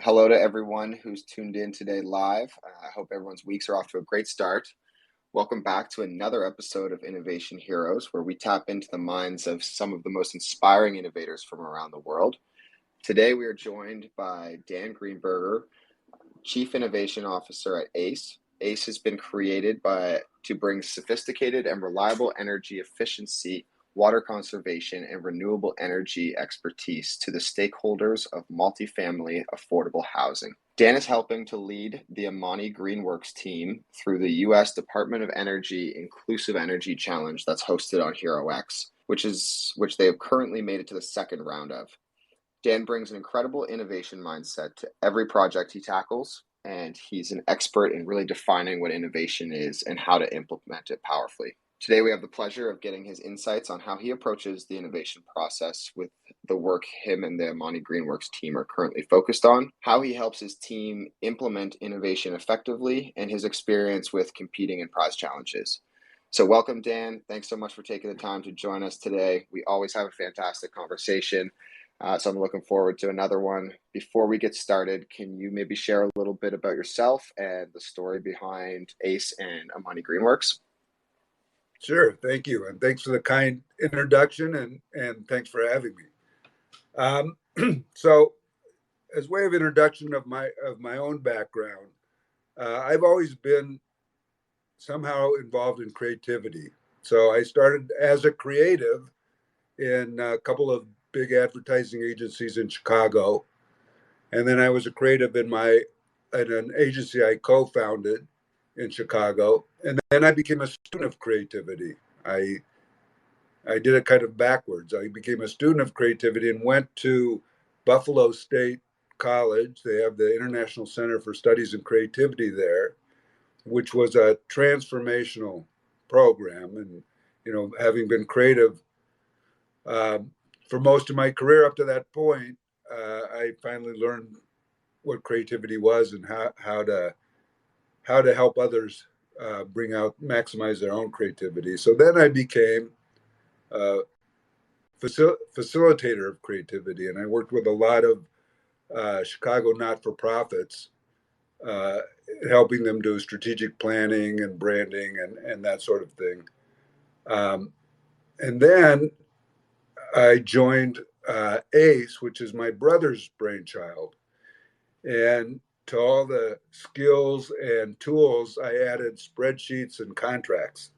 Hello to everyone who's tuned in today live. I hope everyone's weeks are off to a great start. Welcome back to another episode of Innovation Heroes, where we tap into the minds of some of the most inspiring innovators from around the world. Today, we are joined by Dan Greenberger, Chief Innovation Officer at ACE. ACE has been created to bring sophisticated and reliable energy efficiency, water conservation, and renewable energy expertise to the stakeholders of multifamily affordable housing. Dan is helping to lead the Amani Greenworks team through the U.S. Department of Energy Inclusive Energy Challenge that's hosted on HeroX, which they have currently made it to the second round of. Dan brings an incredible innovation mindset to every project he tackles, and he's an expert in really defining what innovation is and how to implement it powerfully. Today, we have the pleasure of getting his insights on how he approaches the innovation process with the work him and the Amani Greenworks team are currently focused on, how he helps his team implement innovation effectively, and his experience with competing in prize challenges. So welcome, Dan. Thanks so much for taking the time to join us today. We always have a fantastic conversation. So I'm looking forward to another one. Before we get started, can you maybe share a little bit about yourself and the story behind ACE and Amani Greenworks? Sure, thank you, and thanks for the kind introduction, and thanks for having me. So, as way of introduction of my own background, I've always been somehow involved in creativity. So I started as a creative in a couple of big advertising agencies in Chicago, and then I was a creative in an agency I co-founded in Chicago, and then I became a student of creativity. I did it kind of backwards. I became a student of creativity and went to Buffalo State College. They have the International Center for Studies in Creativity there, which was a transformational program. And having been creative for most of my career up to that point, I finally learned what creativity was and how to help others maximize their own creativity. So then I became a facilitator of creativity, and I worked with a lot of Chicago not-for-profits, uh, helping them do strategic planning and branding and that sort of thing. And then I joined ACE, which is my brother's brainchild. And to all the skills and tools, I added spreadsheets and contracts,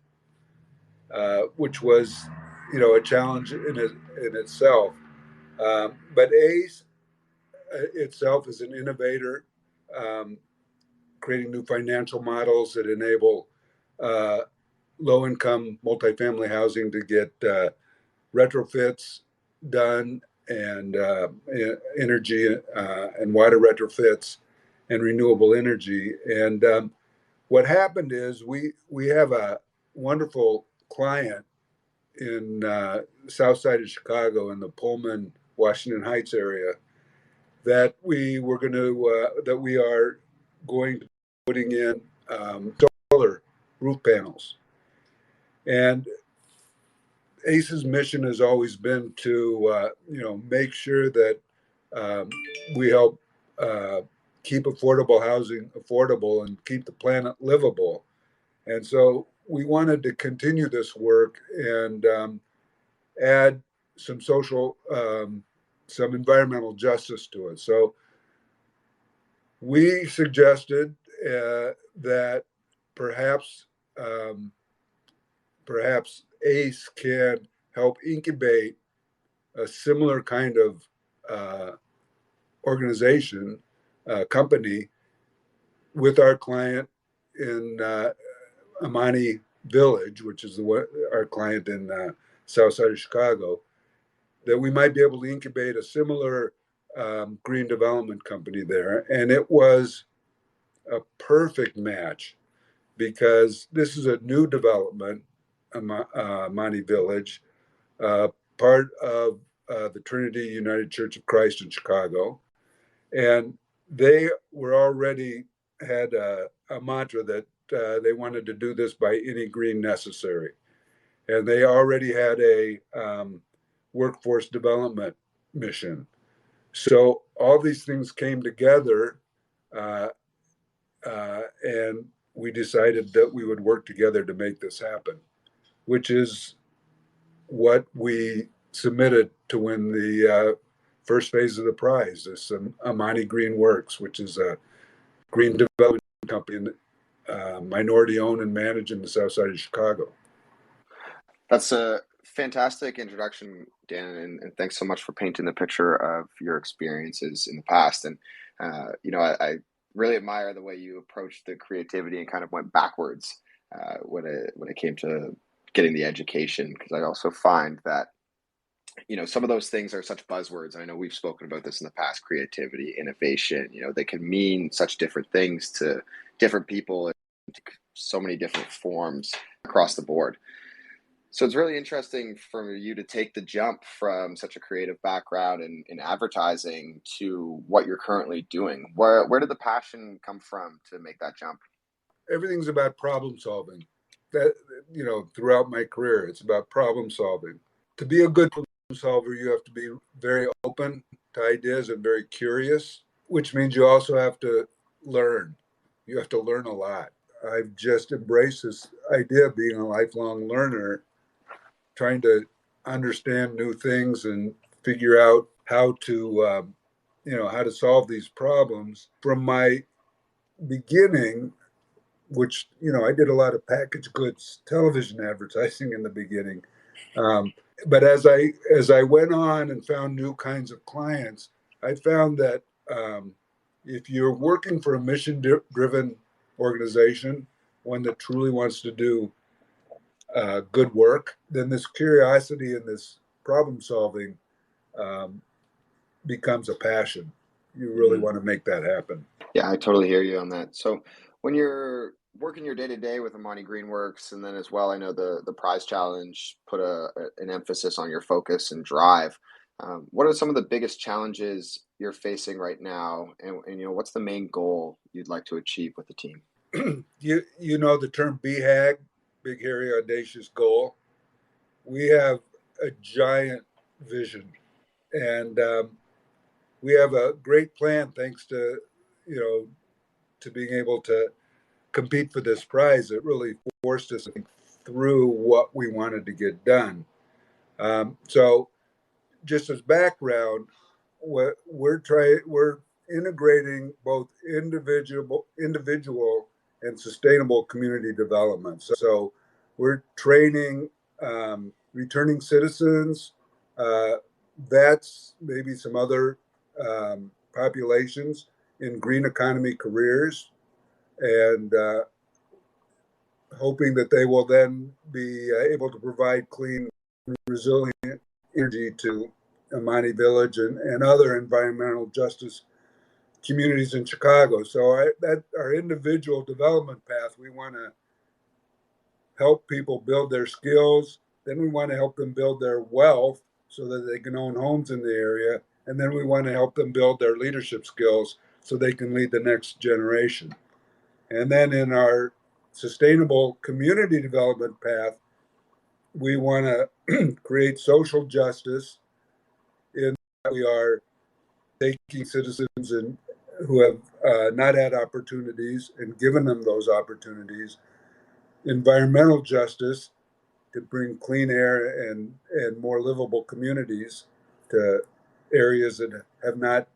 which was, a challenge in itself. But ACE itself is an innovator, um, creating new financial models that enable low-income multifamily housing to get retrofits done and energy and water retrofits and renewable energy. And what happened is we have a wonderful client in south side of Chicago in the Pullman, Washington Heights area that we are going to be putting in solar roof panels. And ACE's mission has always been to make sure that um, we help keep affordable housing affordable and keep the planet livable. And so we wanted to continue this work and add some some environmental justice to it. So we suggested that perhaps um, perhaps ACE can help incubate a similar kind of uh, organization, company, with our client in Amani Village, which is our client in south side of Chicago, that we might be able to incubate a similar green development company there. And it was a perfect match because this is a new development, Amani Village, uh, part of the Trinity United Church of Christ in Chicago. And they were already had a mantra that they wanted to do this by any green necessary. And they already had a workforce development mission. So all these things came together, uh, and we decided that we would work together to make this happen, which is what we submitted to win the first phase of the prize. This Amani Green Works, which is a green development company, minority owned and managed in the south side of Chicago. That's a fantastic introduction, Dan, and thanks so much for painting the picture of your experiences in the past. And I really admire the way you approached the creativity and kind of went backwards when it came to getting the education. Because I also find that some of those things are such buzzwords. I know we've spoken about this in the past: creativity, innovation. They can mean such different things to different people in so many different forms across the board. So it's really interesting for you to take the jump from such a creative background in advertising to what you're currently doing. Where did the passion come from to make that jump? Everything's about problem solving. That throughout my career, it's about problem solving. To be a good problem solver, you have to be very open to ideas and very curious, which means you also have to learn. You have to learn a lot. I've just embraced this idea of being a lifelong learner, trying to understand new things and figure out how to solve these problems. From my beginning, which I did a lot of packaged goods television advertising in the beginning, but as I went on and found new kinds of clients, I found that if you're working for a mission driven organization, one that truly wants to do good work, then this curiosity and this problem solving um, becomes a passion. You really Mhm. want to make that happen. Yeah, I totally hear you on that. So when you're working your day to day with Amani Greenworks, and then as well, I know the prize challenge put an emphasis on your focus and drive. What are some of the biggest challenges you're facing right now, and what's the main goal you'd like to achieve with the team? You know the term BHAG, big hairy audacious goal. We have a giant vision, and we have a great plan thanks to you know to being able to compete for this prize. It really forced us to think through what we wanted to get done. So just as background, we're integrating both individual and sustainable community development. So we're training returning citizens, uh, vets, maybe some other populations in green economy careers, and hoping that they will then be able to provide clean, resilient energy to Amani Village and other environmental justice communities in Chicago. So that our individual development path, we want to help people build their skills. Then we want to help them build their wealth so that they can own homes in the area. And then we want to help them build their leadership skills so they can lead the next generation. And then in our sustainable community development path, we want to create social justice in that we are taking citizens and who have not had opportunities and given them those opportunities, environmental justice to bring clean air and more livable communities to areas that have not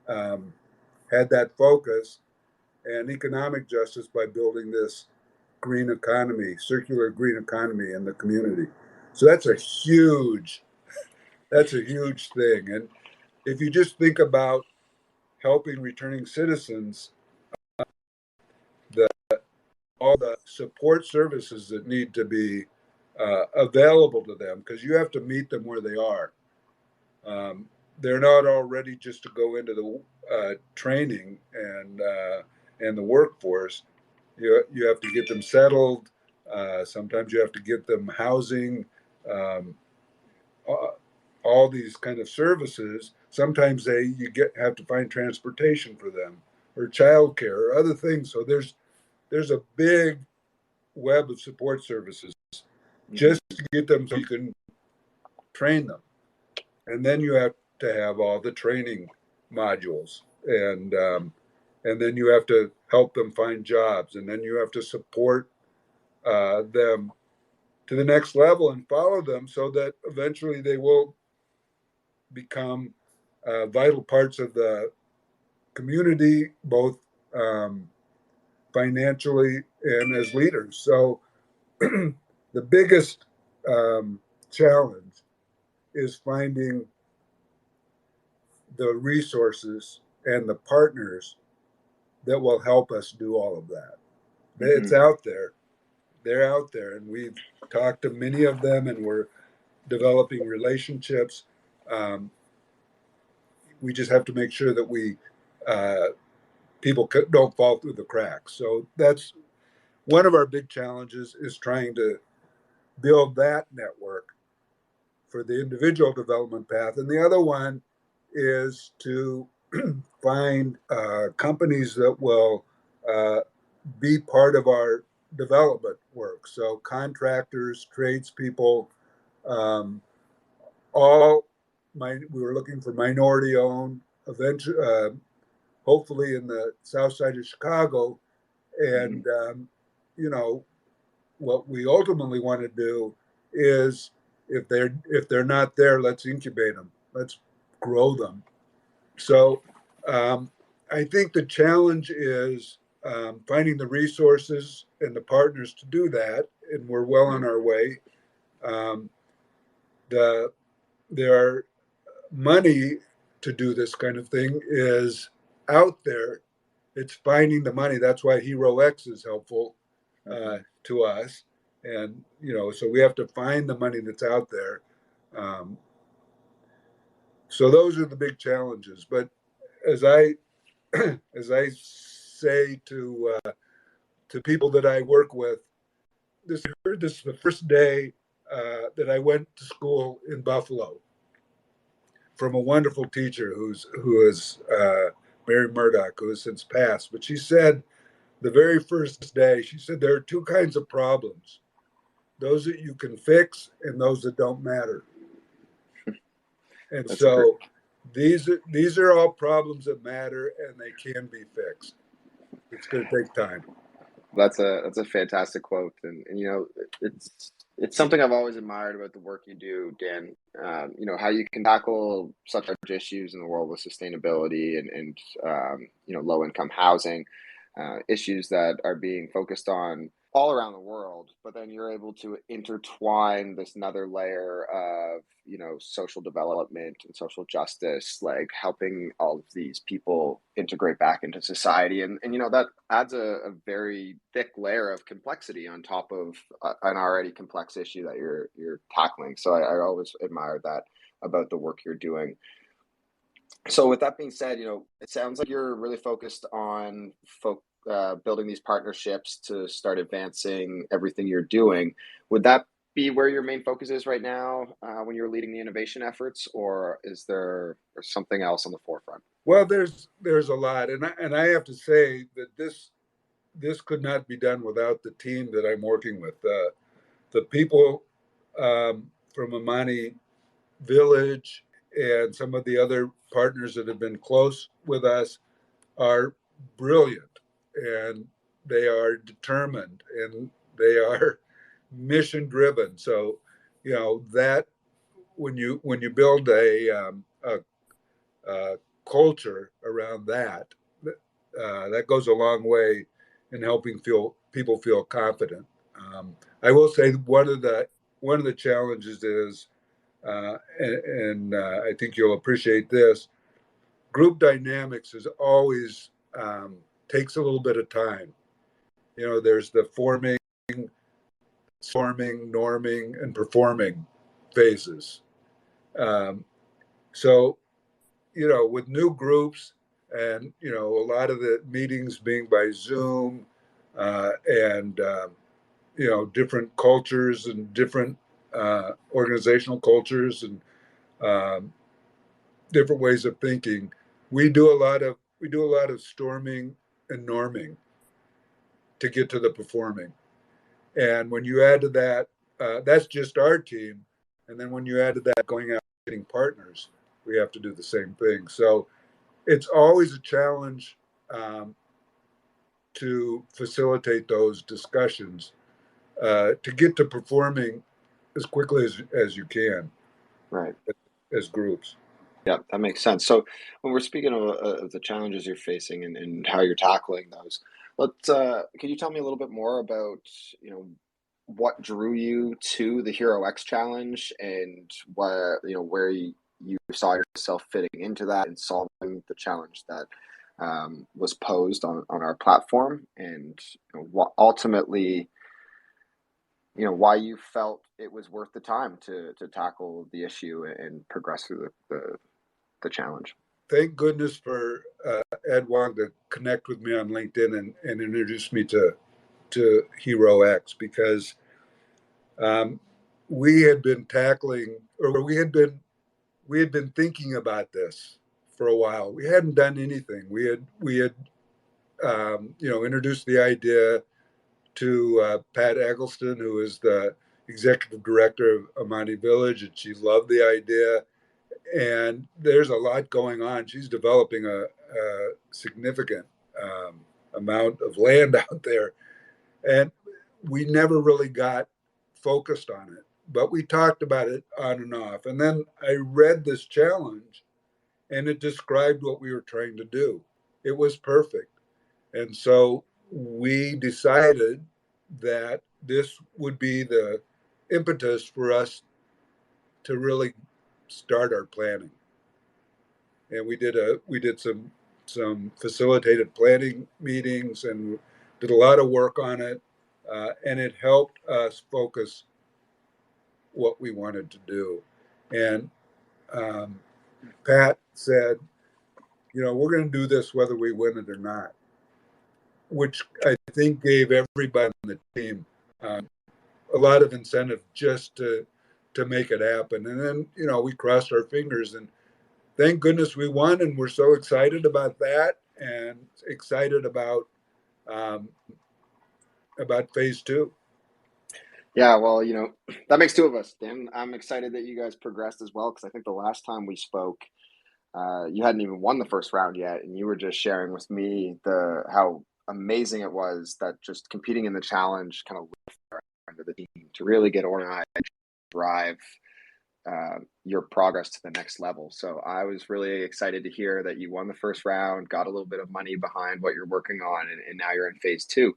um, had that focus, and economic justice by building this green economy, circular green economy in the community. So that's a huge thing. And if you just think about helping returning citizens, the all the support services that need to be available to them, because you have to meet them where they are. Um, they're not all ready just to go into the training and the workforce. You have to get them settled. Sometimes you have to get them housing. Um, all these kind of services. Sometimes have to find transportation for them, or childcare, or other things. So there's a big web of support services Hmm. just to get them so you can train them, and then you have to have all the training. modules, and then you have to help them find jobs, and then you have to support them to the next level and follow them so that eventually they will become vital parts of the community, both um, financially and as leaders. So the biggest challenge is finding the resources and the partners that will help us do all of that. It's out there. They're out there, and we've talked to many of them, and we're developing relationships. Um, we just have to make sure that we people don't fall through the cracks. So that's one of our big challenges, is trying to build that network for the individual development path. And the other one is to find companies that will be part of our development work. So contractors, tradespeople, um, all we were looking for minority owned, eventually, hopefully in the south side of Chicago. And, you know, what we ultimately want to do is, if they're not there, let's incubate them, let's grow them. So I think the challenge is finding the resources and the partners to do that, and we're well on our way. Um, the there are money to do this kind of thing is out there. It's finding the money. That's why Hero X is helpful to us, and so we have to find the money that's out there. Um, so those are the big challenges. But as I as I say to people that I work with, this is the first day that I went to school in Buffalo from a wonderful teacher who is Mary Murdoch, who has since passed. But she said the very first day, she said there are two kinds of problems: those that you can fix and those that don't matter. And That's so these are all problems that matter, and they can be fixed. It's going to take time. that's a fantastic quote, and it's something I've always admired about the work you do, Dan. How you can tackle such large issues in the world with sustainability and low income housing, issues that are being focused on all around the world, but then you're able to intertwine this another layer of social development and social justice, like helping all of these people integrate back into society, and that adds a very thick layer of complexity on top of an already complex issue that you're tackling. So I always admire that about the work you're doing. So with that being said, it sounds like you're really focused on building these partnerships to start advancing everything you're doing. Would that be where your main focus is right now, when you're leading the innovation efforts, or is there something else on the forefront? Well, there's a lot, and I have to say that this could not be done without the team that I'm working with. The people from Amani Village and some of the other partners that have been close with us are brilliant, and they are determined, and they are mission driven. So, that when you build a culture around that, that goes a long way in helping people feel confident. I will say one of the challenges is, and I think you'll appreciate this. Group dynamics is always takes a little bit of time. There's the forming, forming, norming, and performing phases. Um, so, with new groups, and a lot of the meetings being by Zoom, and different cultures and different organizational cultures, and um, different ways of thinking. We do a lot of storming and norming to get to the performing. And when you add to that, that's just our team. And then when you add to that, going out and getting partners, we have to do the same thing. So it's always a challenge to facilitate those discussions to get to performing as quickly as you can Right. as groups. Yeah, that makes sense. So when we're speaking of the challenges you're facing and how you're tackling those, can you tell me a little bit more about, you know, what drew you to the Hero X challenge and where you saw yourself fitting into that and solving the challenge that was posed on our platform, and what ultimately, why you felt it was worth the time to tackle the issue and progress through the challenge. Thank goodness for Ed Wong to connect with me on LinkedIn and introduce me to Hero X, because um, we had been tackling, or we had been thinking about this for a while. We hadn't done anything. We had introduced the idea to Pat Eggleston, who is the executive director of Amani Village, and she loved the idea. And there's a lot going on. She's developing a significant amount of land out there, and we never really got focused on it. But we talked about it on and off. And then I read this challenge, and it described what we were trying to do. It was perfect. And so we decided that this would be the impetus for us to really start our planning. And we did some facilitated planning meetings and did a lot of work on it, and it helped us focus what we wanted to do. And um, Pat said, we're going to do this whether we win it or not, which I think gave everybody on the team a lot of incentive just to make it happen. And then we crossed our fingers, and thank goodness we won, and we're so excited about that, and excited um, about phase two. Yeah, well, that makes two of us, Dan. I'm excited that you guys progressed as well, because I think the last time we spoke, you hadn't even won the first round yet, and you were just sharing with me how amazing it was that just competing in the challenge kind of lifted the team to really get organized, drive your progress to the next level. So I was really excited to hear that you won the first round, got a little bit of money behind what you're working on, and now you're in phase two.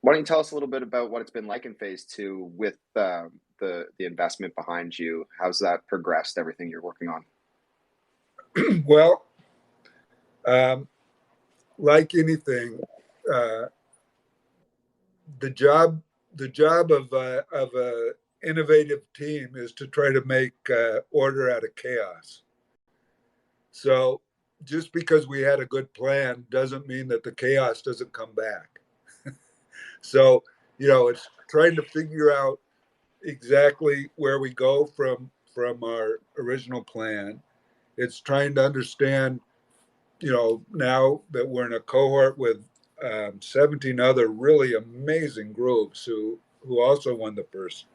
Why don't you tell us a little bit about what it's been like in phase two with the investment behind you? How's that progressed, everything you're working on? Well, like anything, uh, the job of a innovative team is to try to make order out of chaos. So just because we had a good plan doesn't mean that the chaos doesn't come back. So it's trying to figure out exactly where we go from our original plan. It's trying to understand, now that we're in a cohort with 17 other really amazing groups who also won the first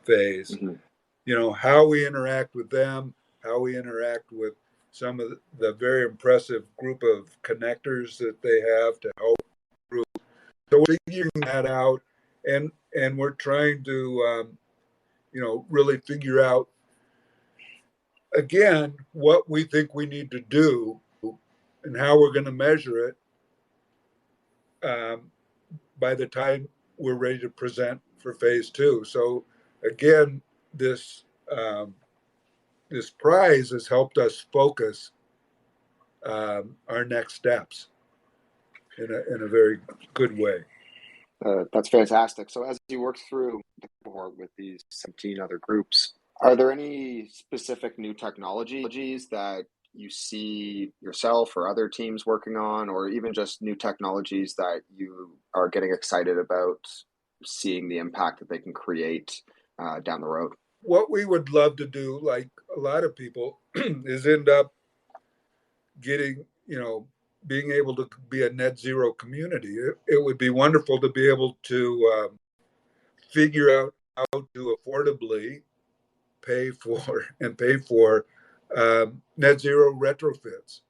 phase. Mm-hmm. How we interact with them, how we interact with some of the very impressive group of connectors that they have to help group. So we're figuring that out, and we're trying to really figure out again what we think we need to do and how we're going to measure it um, by the time we're ready to present for phase two. So again, this um, this prize has helped us focus our next steps in a very good way. That's fantastic. So as you work through the cohort with these 17 other groups, are there any specific new technologies that you see yourself or other teams working on, or even just new technologies that you are getting excited about seeing the impact that they can create down the road? What we would love to do, like a lot of people, is end up getting, being able to be a net zero community. It would be wonderful to be able to figure out how to affordably pay for net zero retrofits.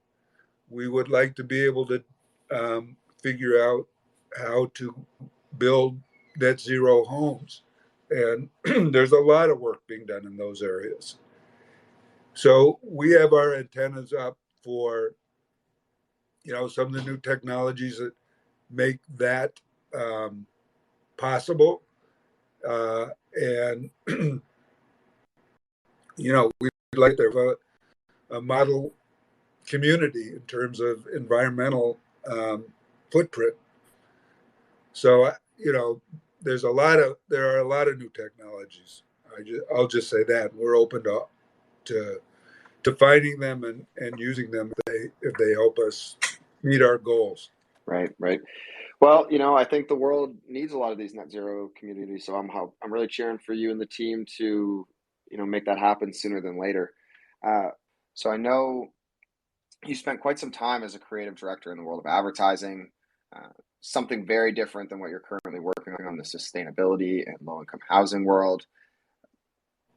we would like to be able to figure out how to build net zero homes. And there's a lot of work being done in those areas. So we have our antennas up for, some of the new technologies that make that possible. And, we'd like to have a model community in terms of environmental footprint. So, there are a lot of new technologies. I'll just say that we're open to finding them and using them if they help us meet our goals. Right, right. Well, I think the world needs a lot of these net zero communities. So I'm really cheering for you and the team to, make that happen sooner than later. Uh, so I know you spent quite some time as a creative director in the world of advertising, uh, something very different than what you're currently working on the sustainability and low income housing world.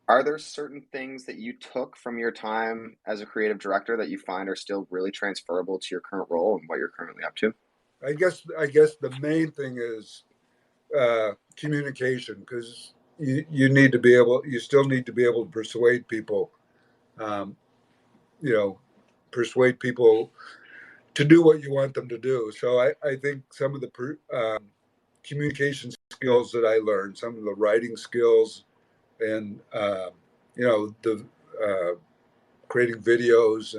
Are there certain things that you took from your time as a creative director that you find are still really transferable to your current role and what you're currently up to? I guess the main thing is communication, because you still need to be able to um, you know, persuade people to do what you want them to do. So I think some of the communication skills that I learned, some of the writing skills, and the creating videos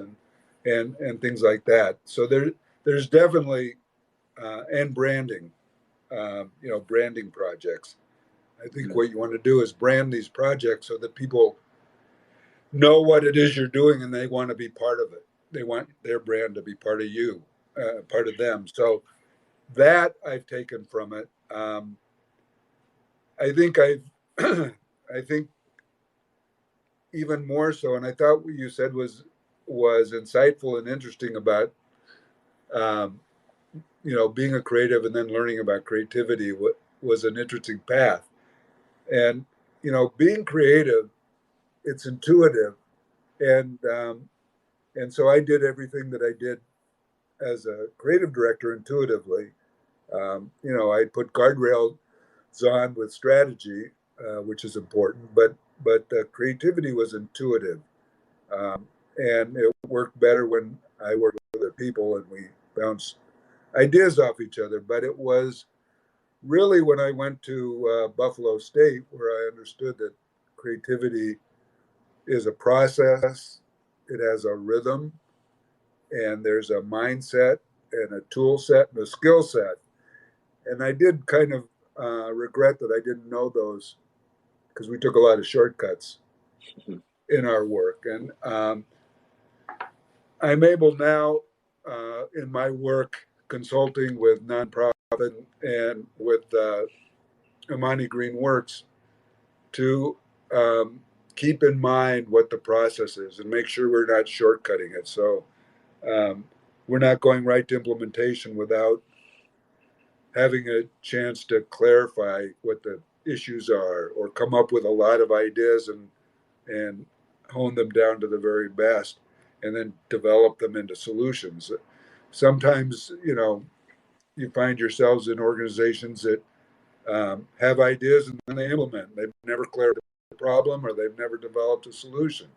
and things like that. So there's definitely and branding, branding projects. I think Mm. what you want to do is brand these projects so that people know what it is you're doing and they want to be part of it. They want their brand to be part of you, part of them. So that I've taken from it. I think I think even more so, and I thought what you said was insightful and interesting about, um, being a creative and then learning about creativity was an interesting path. And being creative, it's intuitive, and so I did everything that I did as a creative director intuitively. I put guardrails on with strategy, which is important, but creativity was intuitive, and it worked better when I worked with other people and we bounced ideas off each other. But it was really when I went to Buffalo State where I understood that creativity is a process, it has a rhythm, and there's a mindset and a tool set and a skill set. And I did kind of regret that I didn't know those because we took a lot of shortcuts in our work. And I'm able now in my work consulting with nonprofit and with Imani Green Works to keep in mind what the process is and make sure we're not shortcutting it. So um, we're not going right to implementation without having a chance to clarify what the issues are or come up with a lot of ideas and hone them down to the very best and then develop them into solutions. Sometimes, you find yourselves in organizations that have ideas and then they implement. They've never cleared the problem or they've never developed a solution.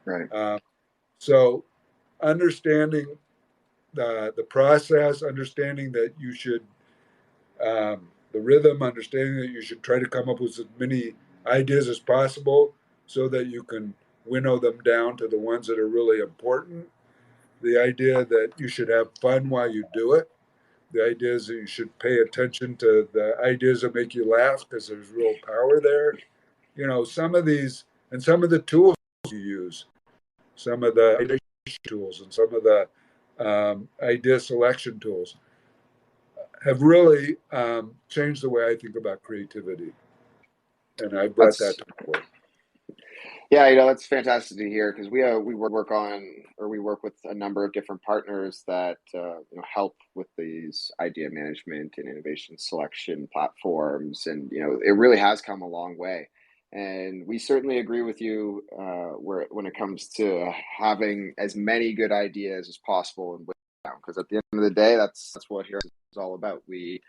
Right. Uh, so, understanding the process, understanding that you should the rhythm, understanding that you should try to come up with as many ideas as possible so that you can winnow them down to the ones that are really important. The idea that you should have fun while you do it. The idea is that you should pay attention to the ideas that make you laugh because there's real power there. Some of these and some of the tools you use, some of the idea tools and some of the idea selection tools have really changed the way I think about creativity, and I brought that That's to my work. Yeah, that's fantastic to hear because we work on or we work with a number of different partners that help with these idea management and innovation selection platforms, and it really has come a long way. And we certainly agree with you where when it comes to having as many good ideas as possible and because at the end of the day, that's what Heroes is all about. We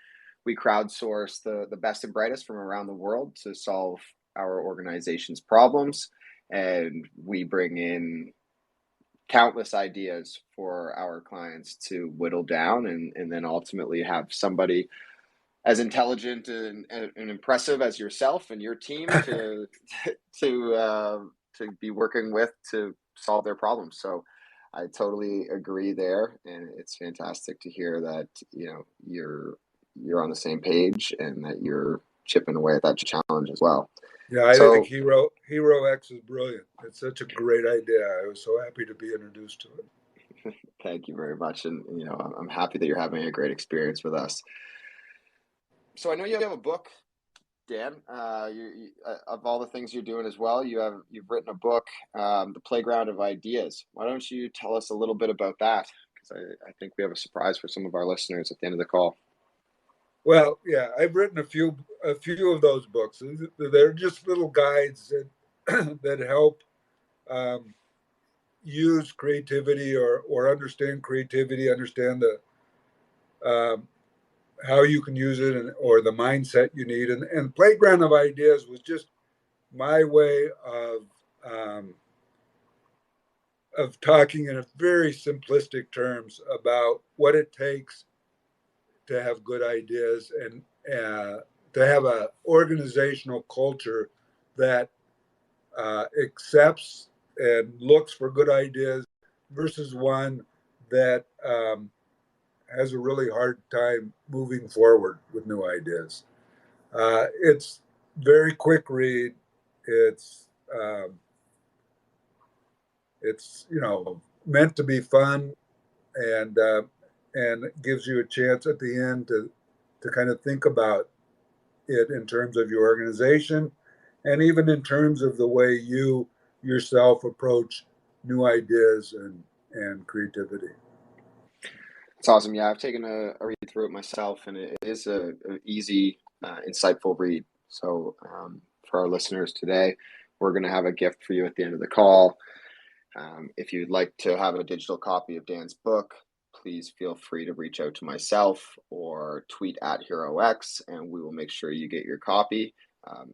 crowdsource the best and brightest from around the world to solve our organization's problems, and we bring in countless ideas for our clients to whittle down and then ultimately have somebody as intelligent and impressive as yourself and your team to be working with to solve their problems. So I totally agree there, and it's fantastic to hear that you're on the same page and that you're chipping away at that challenge as well. Yeah, I think So Hero X is brilliant. It's such a great idea. I was so happy to be introduced to it. thank you very much, and I'm happy that you're having a great experience with us. So I know you have a book, Dan. Of all the things you're doing as well, you've written a book, The Playground of Ideas. Why don't you tell us a little bit about that? Because I think we have a surprise for some of our listeners at the end of the call. Well, yeah, I've written a few of those books. They're just little guides that that help um, use creativity or understand creativity, understand the um, how you can use it, or the mindset you need. And Playground of Ideas was just my way um, of talking in a very simplistic terms about what it takes to have good ideas and to have an organizational culture that accepts and looks for good ideas versus one that has a really hard time moving forward with new ideas. It's very quick read. It's um, it's meant to be fun and it gives you a chance at the end to kind of think about it in terms of your organization and even in terms of the way you yourself approach new ideas and creativity. It's awesome. Yeah, I've taken a read through it myself, and it is a easy, insightful read. So for our listeners today, we're going to have a gift for you at the end of the call. If you'd like to have a digital copy of Dan's book, please feel free to reach out to myself or tweet at HeroX, and we will make sure you get your copy.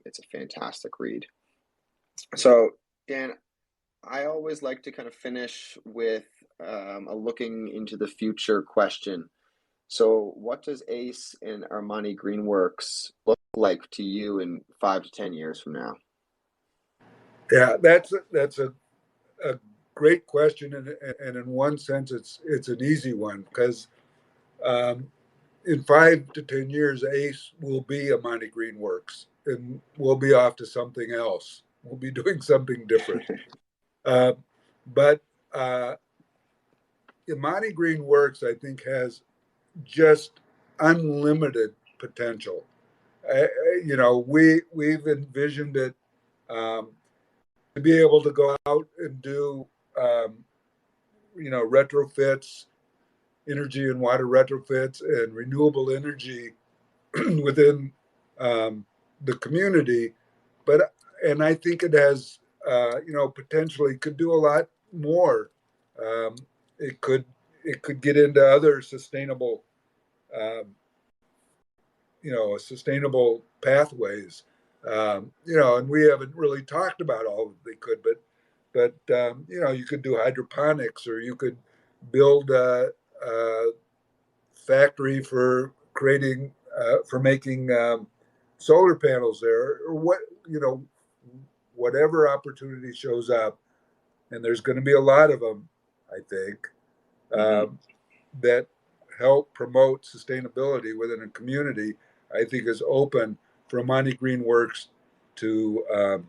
It's a fantastic read. So, Dan, I always like to kind of finish with a looking into the future question. So, what does Ace and Armani Greenworks look like to you in 5 to 10 years from now? Yeah, that's a great question, and in one sense, it's an easy one because um, in 5 to 10 years, Ace will be Amani Greenworks, and we'll be off to something else. We'll be doing something different. Uh, but Amani Greenworks, I think, has just unlimited potential. We've envisioned it um, to be able to go out and do retrofits, energy and water retrofits, and renewable energy within um, the community. But and I think it has potentially could do a lot more. Um, it could it could get into other sustainable um, sustainable pathways. And we haven't really talked about all that they could, but you could do hydroponics, or you could build a factory for creating for making solar panels there, or whatever opportunity shows up, and there's going to be a lot of them, I think, Mm-hmm. that help promote sustainability within a community. I think is open for Monty Greenworks to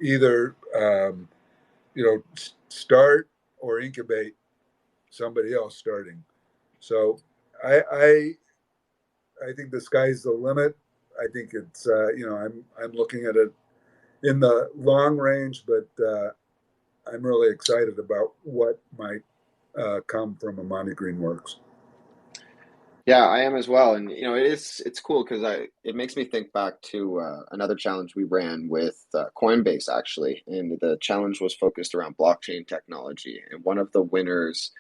either start or incubate somebody else starting. So I think the sky's the limit. I think it's I'm looking at it in the long range, but I'm really excited about what might come from Amani Greenworks. Yeah, I am as well, and it's cool because I it makes me think back to another challenge we ran with Coinbase actually, and the challenge was focused around blockchain technology, and one of the winners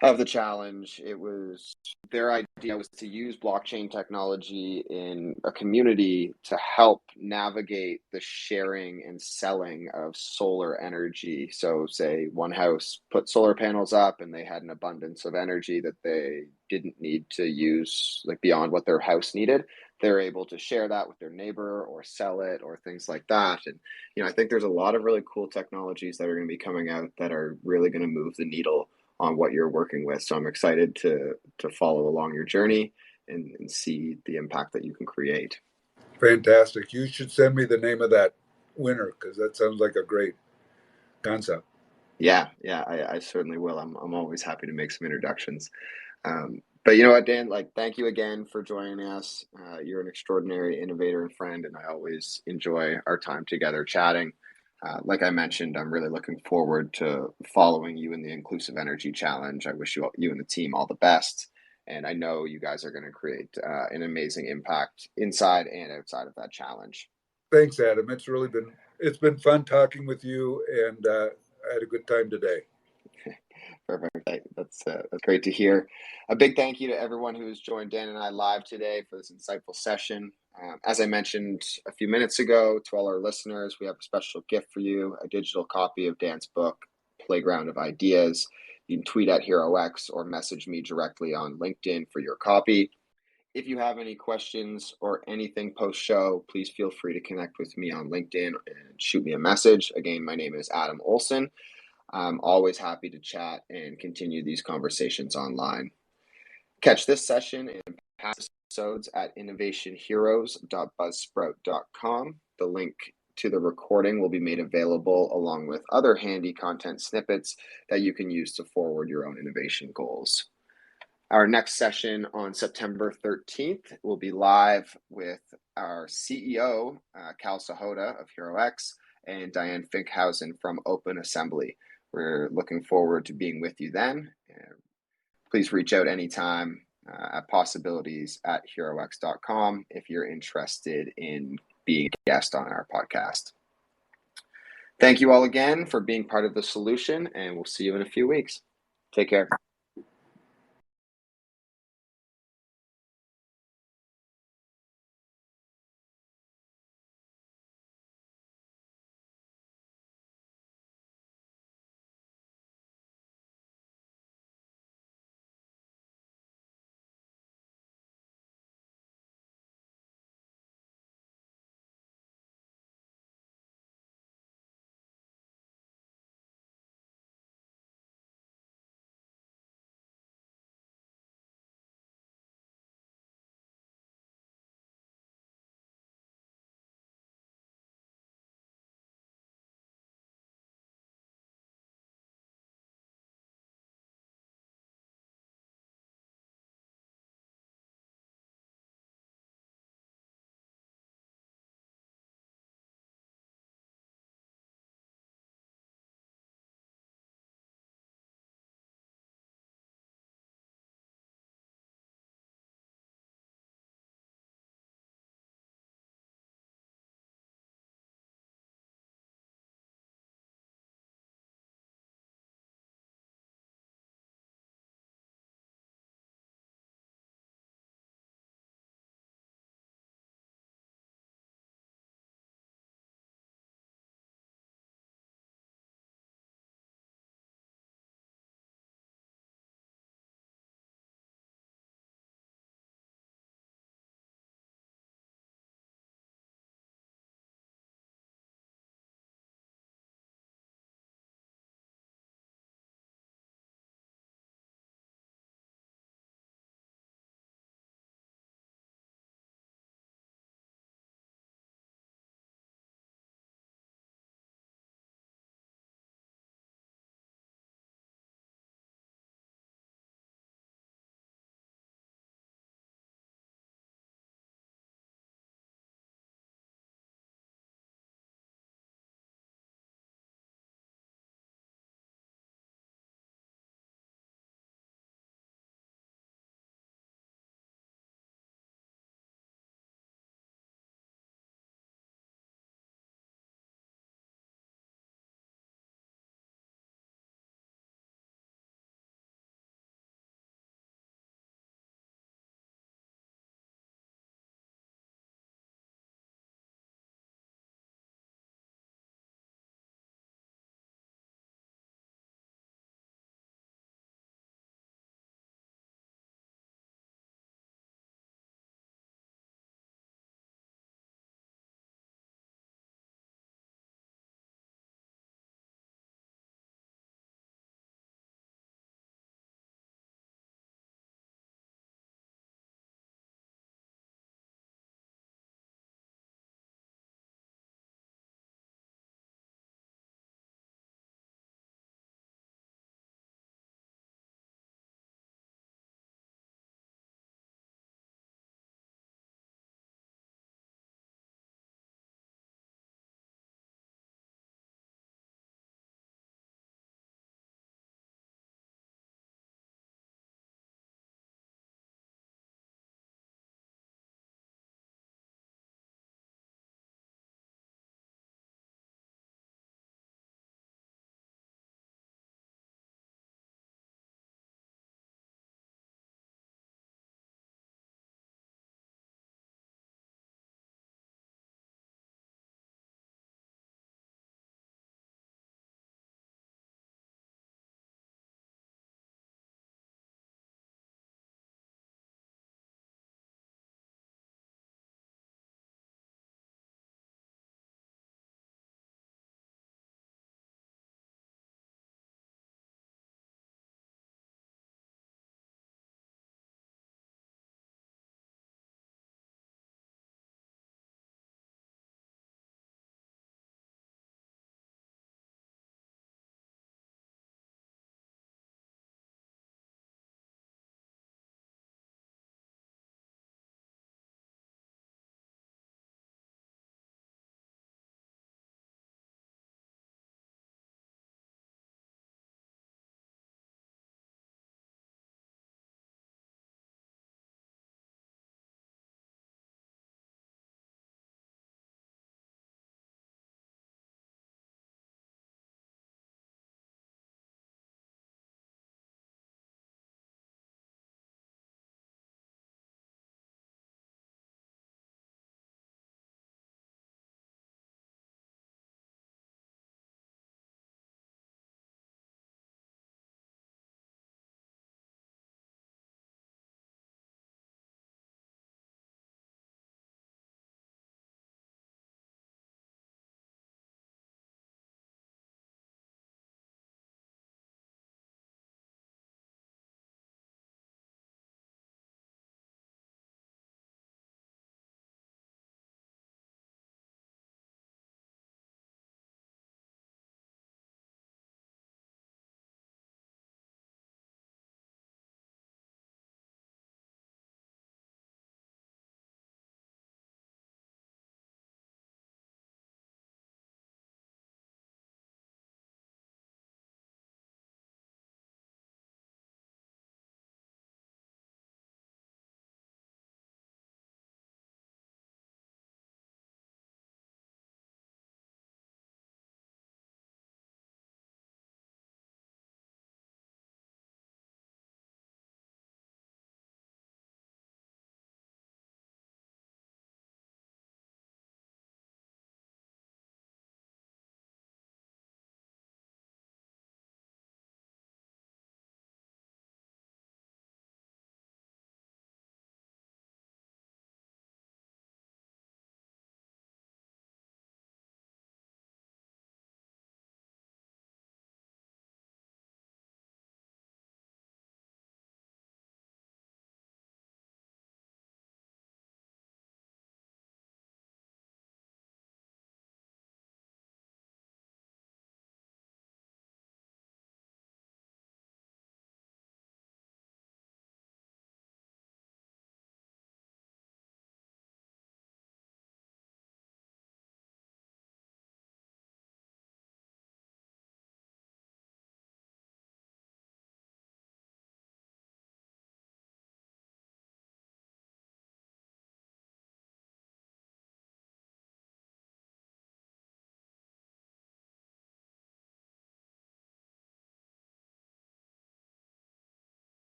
of the challenge. It was their idea was to use blockchain technology in a community to help navigate the sharing and selling of solar energy. So, say one house put solar panels up and they had an abundance of energy that they didn't need to use, like beyond what their house needed. They're able to share that with their neighbor or sell it or things like that. And, I think there's a lot of really cool technologies that are going to be coming out that are really going to move the needle on what you're working with. So I'm excited to follow along your journey and see the impact that you can create. Fantastic. You should send me the name of that winner because that sounds like a great concept. Yeah, yeah, I certainly will. I'm always happy to make some introductions. But you know what, Dan, like, thank you again for joining us. You're an extraordinary innovator and friend, and I always enjoy our time together chatting. Like I mentioned, I'm really looking forward to following you in the Inclusive Energy Challenge. I wish you and the team all the best. And I know you guys are going to create an amazing impact inside and outside of that challenge. Thanks, Adam. It's been fun talking with you, and I had a good time today. Perfect. That's great to hear. A big thank you to everyone who has joined Dan and I live today for this insightful session. As I mentioned a few minutes ago, to all our listeners, we have a special gift for you, a digital copy of Dan's book, Playground of Ideas. You can tweet at HeroX or message me directly on LinkedIn for your copy. If you have any questions or anything post-show, please feel free to connect with me on LinkedIn and shoot me a message. Again, my name is Adam Olson. I'm always happy to chat and continue these conversations online. Catch this session and past episodes at innovationheroes.buzzsprout.com. The link to the recording will be made available along with other handy content snippets that you can use to forward your own innovation goals. Our next session on September 13th will be live with our CEO, Cal Sahota of HeroX, and Diane Finkhausen from Open Assembly. We're looking forward to being with you then. Please reach out anytime at possibilities@herox.com if you're interested in being a guest on our podcast. Thank you all again for being part of the solution, and we'll see you in a few weeks. Take care.